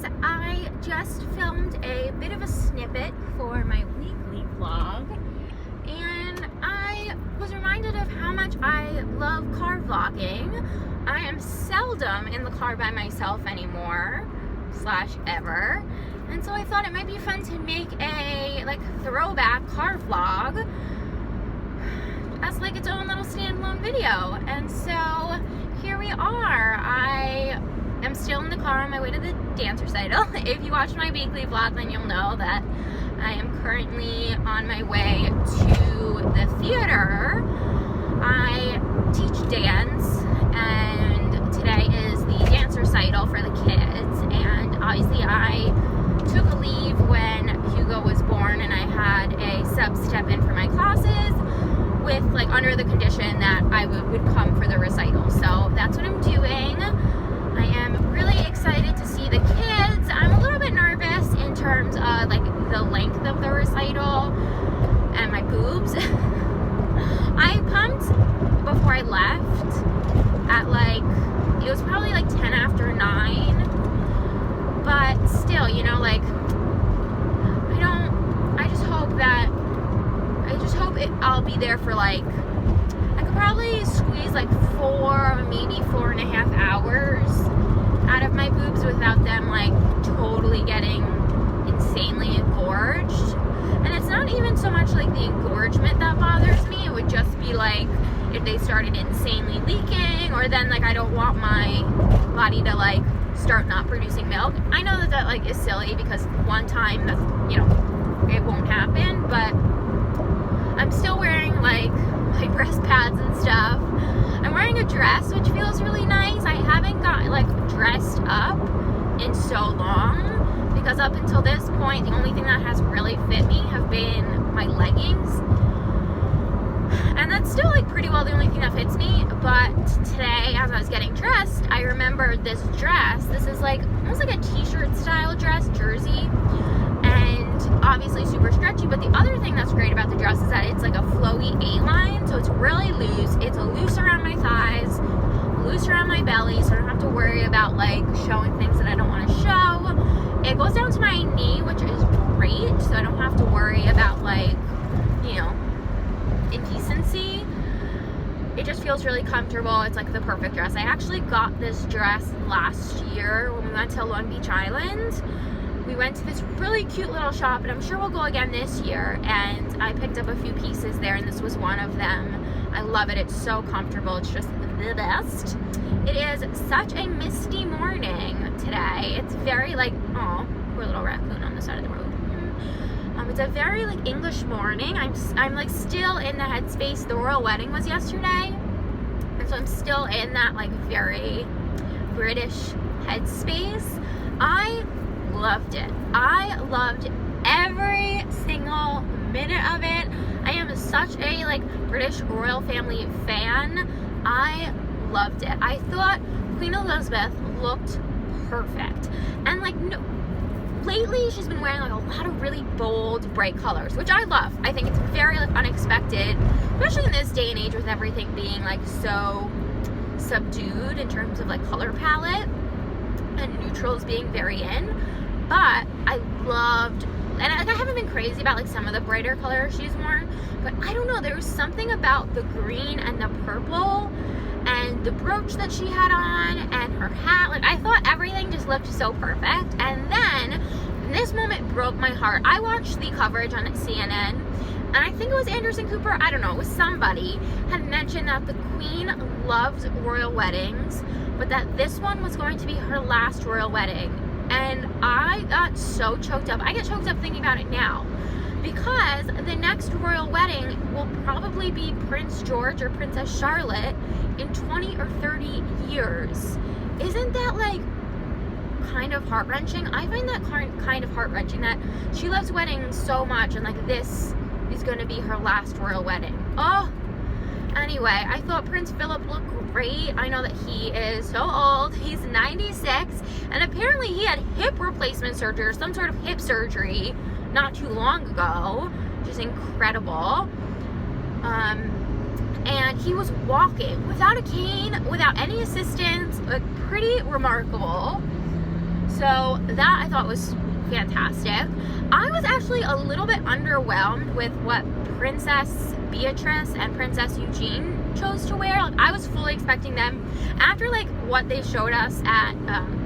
guys, I just filmed a bit of a snippet for my weekly vlog, and I was reminded of how much I love car vlogging. I am seldom in the car by myself anymore, / ever, and so I thought it might be fun to make a throwback car vlog as its own little standalone video. And so here we are. I am still in the car on my way to the dance recital. If you watch my weekly vlog, then you'll know that I am currently on my way to the theater. I teach dance, and today is the dance recital for the kids, and obviously I took a leave when Hugo was born, and I had a sub step in for my classes with under the condition that I would come for the recital. So that's what I'm doing. I am really excited to see the kids. I'm a little bit nervous in terms of the length of the recital and my boobs. I pumped before I left at it was probably 10 after 9, but still, I just hope I'll be there for I could probably squeeze 4, maybe 4.5 hours out of my boobs without them totally getting insanely engorged. And it's not even so much the engorgement that bothers me. It would just be if they started insanely leaking, or then I don't want my body to start not producing milk. I know that is silly because one time that's it won't happen, but I'm still wearing my breast pads and stuff. I'm wearing a dress, which feels really nice. I haven't got dressed up in so long, because up until this point, the only thing that has really fit me have been my leggings. And that's still pretty well the only thing that fits me. But today, as I was getting dressed, I remembered this dress. This is almost a t-shirt style dress, jersey, and obviously super stretchy. But the other thing that's great about the dress is that it's a flowy A-line, so it's really loose. It's loose around my thighs, loose around my belly, so I don't have to worry about showing things that I don't want to show. It goes down to my knee, which is great, so I don't have to worry about indecency. It just feels really comfortable. It's the perfect dress. I actually got this dress last year when we went to Long Beach Island. We went to this really cute little shop, and I'm sure we'll go again this year, and I picked up a few pieces there, and this was one of them. I love it. It's so comfortable. It's just the best. It is such a misty morning today. It's very oh, poor little raccoon on the side of the road. It's a very English morning. I'm still in the headspace. The royal wedding was yesterday, and so I'm still in that very British headspace. I loved it. I loved every single minute of it. I am such a British royal family fan. I loved it. I thought Queen Elizabeth looked perfect, and lately she's been wearing a lot of really bold, bright colors, which I love. I think it's very unexpected, especially in this day and age with everything being so subdued in terms of color palette and neutrals being very in. But I loved, and I haven't been crazy about some of the brighter colors she's worn, but I don't know, there was something about the green and the purple and the brooch that she had on and her hat. I thought everything just looked so perfect. And then this moment broke my heart. I watched the coverage on CNN, and I think it was Anderson Cooper, I don't know, it was somebody, had mentioned that the Queen loves royal weddings, but that this one was going to be her last royal wedding. And I got so choked up. I get choked up thinking about it now, because the next royal wedding will probably be Prince George or Princess Charlotte in 20 or 30 years. Isn't that kind of heart-wrenching? I find that kind of heart-wrenching that she loves weddings so much, and this is going to be her last royal wedding. Oh, anyway, I thought Prince Philip looked great. I know that he is so old. He's 96, and apparently he had hip replacement surgery or some sort of hip surgery not too long ago, which is incredible. And he was walking without a cane, without any assistance, pretty remarkable. So that I thought was fantastic. I was actually a little bit underwhelmed with what Princess Beatrice and Princess Eugenie chose to wear. Like, I was fully expecting them, after like what they showed us at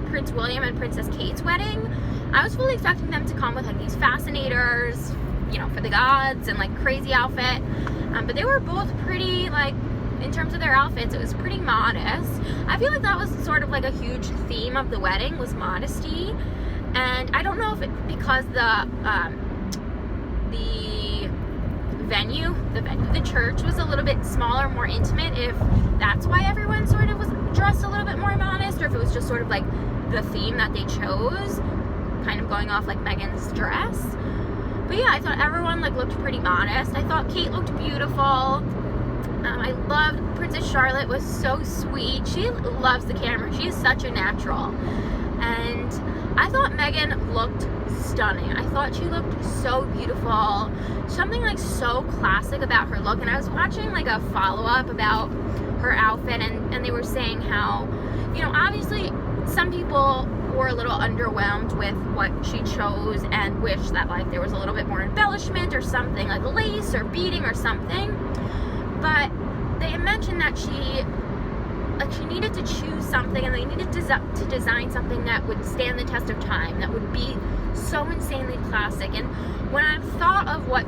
Prince William and Princess Kate's wedding, I was fully expecting them to come with like these fascinators, you know, for the gods, and like crazy outfit. But they were both pretty, like, in terms of their outfits, it was pretty modest. I feel like that was sort of like a huge theme of the wedding, was modesty. And I don't know if it, because the church was a little bit smaller, more intimate, if that's why everyone sort of was dressed a little bit more modest, or if it was just sort of like the theme that they chose, kind of going off like Meghan's dress. But yeah, I thought everyone like looked pretty modest. I thought Kate looked beautiful. I loved Princess Charlotte, was so sweet. She loves the camera. She is such a natural. And I thought Meghan looked stunning. I thought she looked so beautiful. Something like so classic about her look. And I was watching like a follow-up about her outfit, and they were saying how, you know, obviously some people were a little underwhelmed with what she chose and wish that like there was a little bit more embellishment or something, like lace or beading or something. But they mentioned that she needed to choose something, and they needed to design something that would stand the test of time, that would be so insanely classic. And when I thought of what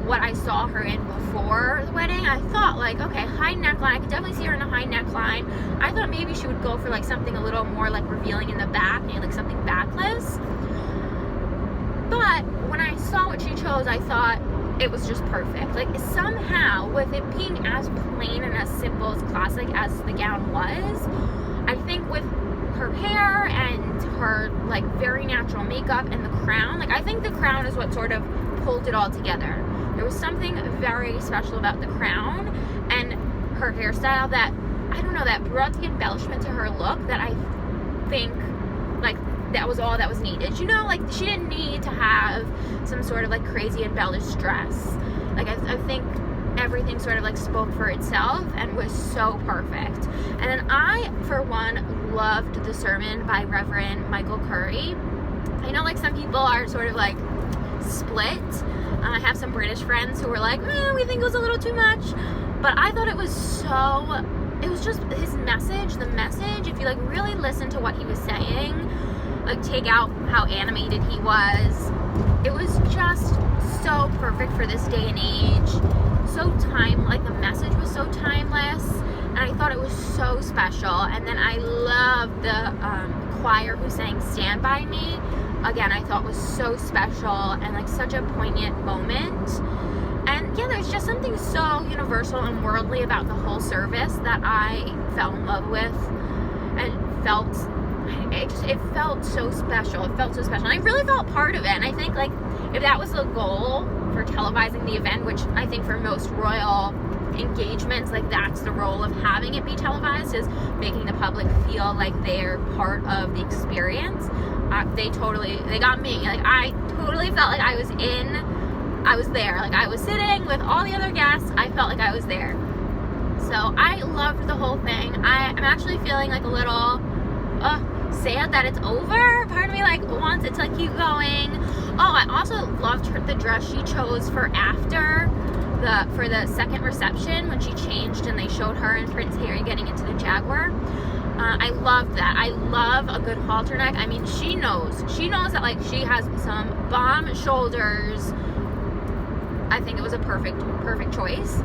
I saw her in before the wedding, I thought like, okay, high neckline. I could definitely see her in a high neckline. I thought maybe she would go for like something a little more like revealing in the back, maybe like something backless. But when I saw what she chose, I thought it was just perfect. Like, somehow, with it being as plain and as simple, as classic as the gown was, I think with her hair and her like very natural makeup and the crown, like I think the crown is what sort of pulled it all together. There was something very special about the crown and her hairstyle that, I don't know, that brought the embellishment to her look that I think like that was all that was needed. You know, like she didn't need to have some sort of like crazy embellished dress. Like I think everything sort of like spoke for itself and was so perfect. And then I, for one, loved the sermon by Reverend Michael Curry. I know like some people are sort of like split. I have some British friends who were like, we think it was a little too much. But I thought it was just his message, the message, if you like really listen to what he was saying, like take out how animated he was, it was just so perfect for this day and age. So like the message was so timeless, and I thought it was so special. And then I loved the choir who sang Stand By Me. Again, I thought was so special and like such a poignant moment. And yeah, there's just something so universal and worldly about the whole service that I fell in love with, and it felt so special. It felt so special. And I really felt part of it. And I think like if that was the goal for televising the event, which I think for most royal engagements, like that's the role of having it be televised, is making the public feel like they're part of the experience. They got me. Like I totally felt like I was there. Like I was sitting with all the other guests. I felt like I was there. So I loved the whole thing. I'm actually feeling like a little sad that it's over. Part of me like wants it to like keep going. Oh, I also loved the dress she chose for the second reception, when she changed and they showed her and Prince Harry getting into the Jaguar. I loved that. I love a good halter neck. I mean, she knows that like she has some bomb shoulders. I think it was a perfect choice.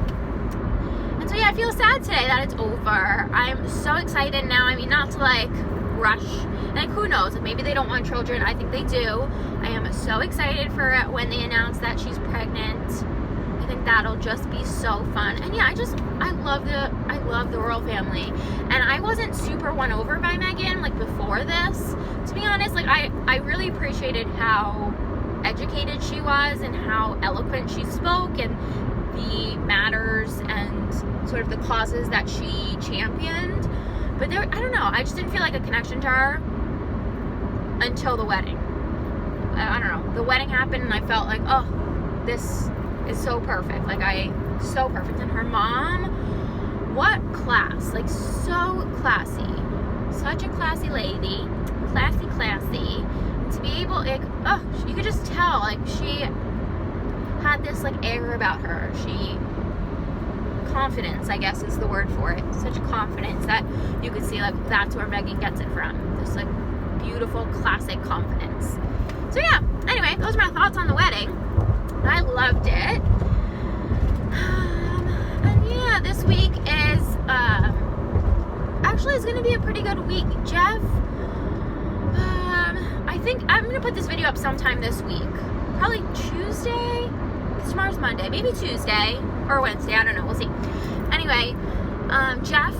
And so yeah, I feel sad today that it's over. I'm so excited now. I mean, not to like rush, like who knows, maybe they don't want children. I think they do. I am so excited for when they announce that she's pregnant. I think that'll just be so fun. And yeah, I love the royal family. And I wasn't super won over by Meghan like before this, to be honest. Like I really appreciated how educated she was and how eloquent she spoke, and the matters and sort of the causes that she championed. But I don't know, I just didn't feel like a connection to her until the wedding. I don't know, the wedding happened and I felt like, oh, this is so perfect. So perfect. And her mom, what class, like so classy. Such a classy lady. Classy. like, oh, you could just tell, like, she had this, like, air about her. Confidence, I guess is the word for it. Such confidence that you could see, like, that's where Megan gets it from. This, like, beautiful, classic confidence. So, yeah, anyway, those are my thoughts on the wedding. I loved it. And, yeah, this week is, actually, it's going to be a pretty good week. Jeff, I think I'm going to put this video up sometime this week. Probably Tuesday? Because tomorrow's Monday. Maybe Tuesday or Wednesday. I don't know. We'll see. Anyway, Jeff's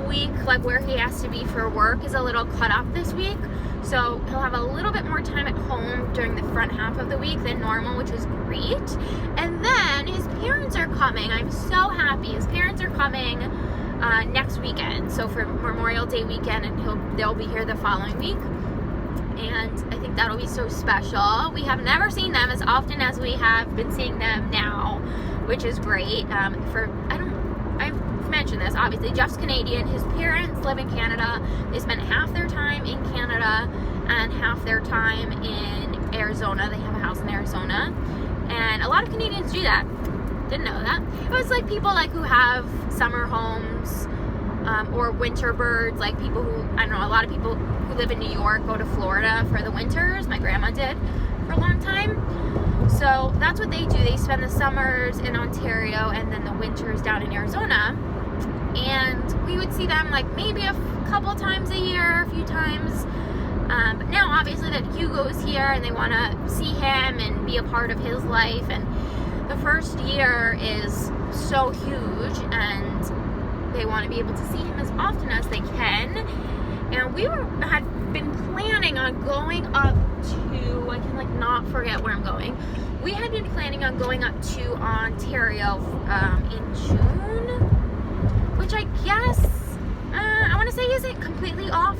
week, like where he has to be for work, is a little cut up this week. So he'll have a little bit more time at home during the front half of the week than normal, which is great. And then his parents are coming. I'm so happy. His parents are coming next weekend. So for Memorial Day weekend, and they'll be here the following week. And I think that'll be so special. We have never seen them as often as we have been seeing them now, which is great. I've mentioned this, obviously. Jeff's Canadian. His parents live in Canada. They spend half their time in Canada and half their time in Arizona. They have a house in Arizona. And a lot of Canadians do that. Didn't know that. It was like people like who have summer homes, or winter birds, like people who, I don't know, a lot of people who live in New York go to Florida for the winters. My grandma did for a long time. So that's what they do. They spend the summers in Ontario and then the winters down in Arizona. And we would see them like maybe a couple times a year, a few times. But now obviously that Hugo's here and they want to see him and be a part of his life. And the first year is so huge and they want to be able to see him as often as they can. And we had been planning on going up to, I can like not forget where I'm going. We had been planning on going up to Ontario in June, which I guess, I want to say isn't completely off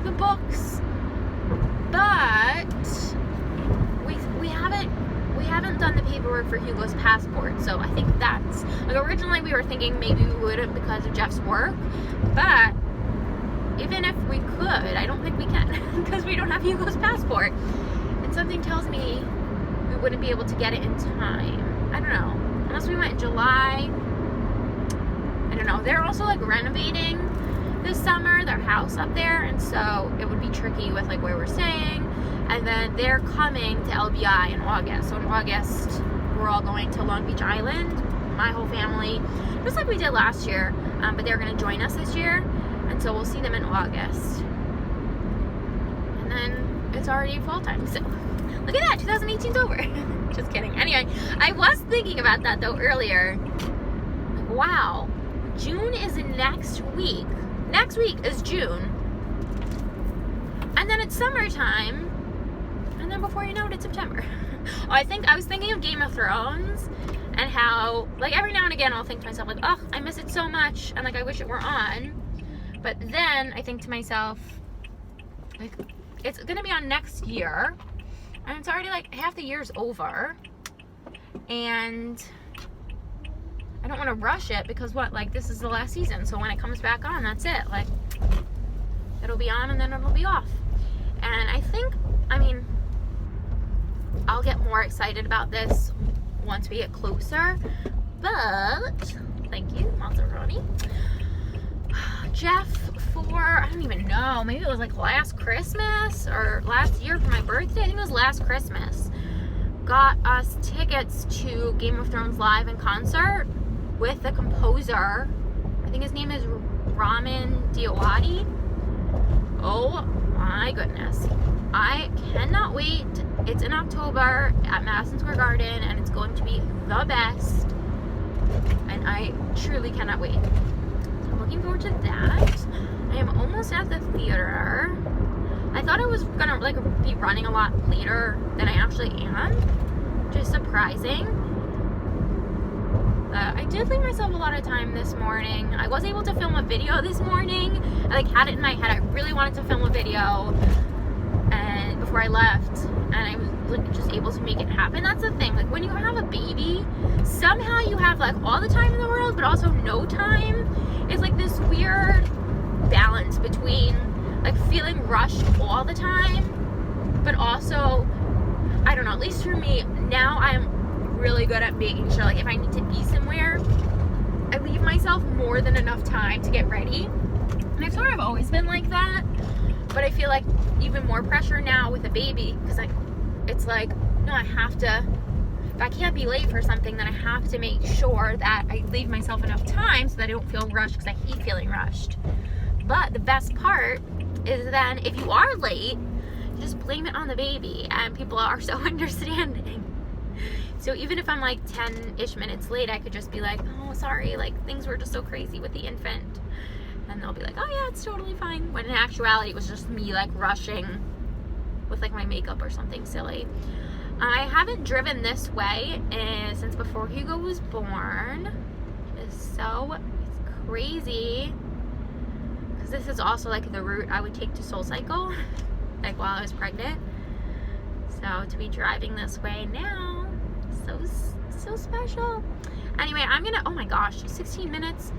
the books, but we haven't done the paperwork for Hugo's passport, so I think that's, like, originally we were thinking maybe we wouldn't because of Jeff's work, but even if we could, I don't think we can because we don't have Hugo's passport, and something tells me we wouldn't be able to get it in time. I don't know, unless we went in July. I don't know. They're also like renovating this summer their house up there, and so it would be tricky with like where we're staying. And then they're coming to LBI in August. So in August, we're all going to Long Beach Island, my whole family, just like we did last year. But they're going to join us this year, and so we'll see them in August. And then it's already fall time. So look at that, 2018's over. Just kidding. Anyway, I was thinking about that though earlier. Like, wow, June is next week. Next week is June. And then it's summertime. And then before you know it, it's September. I was thinking of Game of Thrones and how, like, every now and again I'll think to myself, like, oh, I miss it so much, and like I wish it were on. But then I think to myself, like, it's gonna be on next year, and it's already like half the year's over, and I don't want to rush it because what, like, this is the last season, so when it comes back on, that's it. Like, it'll be on and then it'll be off. And I think, I mean, I'll get more excited about this once we get closer, but thank you, Maserati. Jeff, for, I don't even know, maybe it was like last Christmas or last year for my birthday, I think it was last Christmas, got us tickets to Game of Thrones live in concert with the composer. I think his name is Ramin Djawadi. Oh my goodness, I cannot wait. It's in October at Madison Square Garden, and it's going to be the best, and I truly cannot wait. So I'm looking forward to that. I am almost at the theater. I thought I was gonna like be running a lot later than I actually am, which is surprising. I did leave myself a lot of time this morning. I was able to film a video this morning. I like had it in my head. I really wanted to film a video, and before I left, and I was like just able to make it happen. That's the thing. Like when you have a baby, somehow you have like all the time in the world, but also no time. It's like this weird balance between like feeling rushed all the time, but also, I don't know, at least for me, now I'm really good at making sure, like if I need to be somewhere, I leave myself more than enough time to get ready. And I've sort of always been like that, but I feel like even more pressure now with a baby, because it's like, no, I have to, if I can't be late for something, then I have to make sure that I leave myself enough time so that I don't feel rushed, because I hate feeling rushed. But the best part is then if you are late, you just blame it on the baby, and people are so understanding. So even if I'm like 10-ish minutes late, I could just be like, oh, sorry, like things were just so crazy with the infant. And they'll be like, oh yeah, it's totally fine. When in actuality, it was just me like rushing with like my makeup or something silly. I haven't driven this way since before Hugo was born. It's crazy. Because this is also like the route I would take to SoulCycle, like while I was pregnant. So to be driving this way now, so special. Anyway, I'm gonna, oh my gosh, 16 minutes.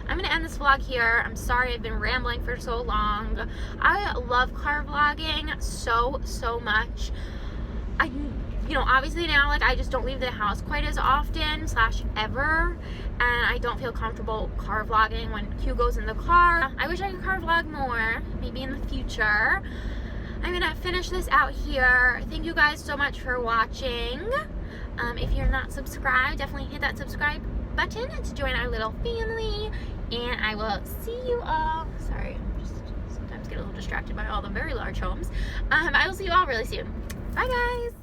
I'm gonna end this vlog here. I'm sorry I've been rambling for so long. I love car vlogging so much. Obviously now, like, I just don't leave the house quite as often / ever, and I don't feel comfortable car vlogging when Hugo's in the car. I wish I could car vlog more, maybe in the future. I'm gonna finish this out here. Thank you guys so much for watching. If you're not subscribed, definitely hit that subscribe button to join our little family, and I will see you all. Sorry, I'm just sometimes get a little distracted by all the very large homes. I will see you all really soon. Bye guys.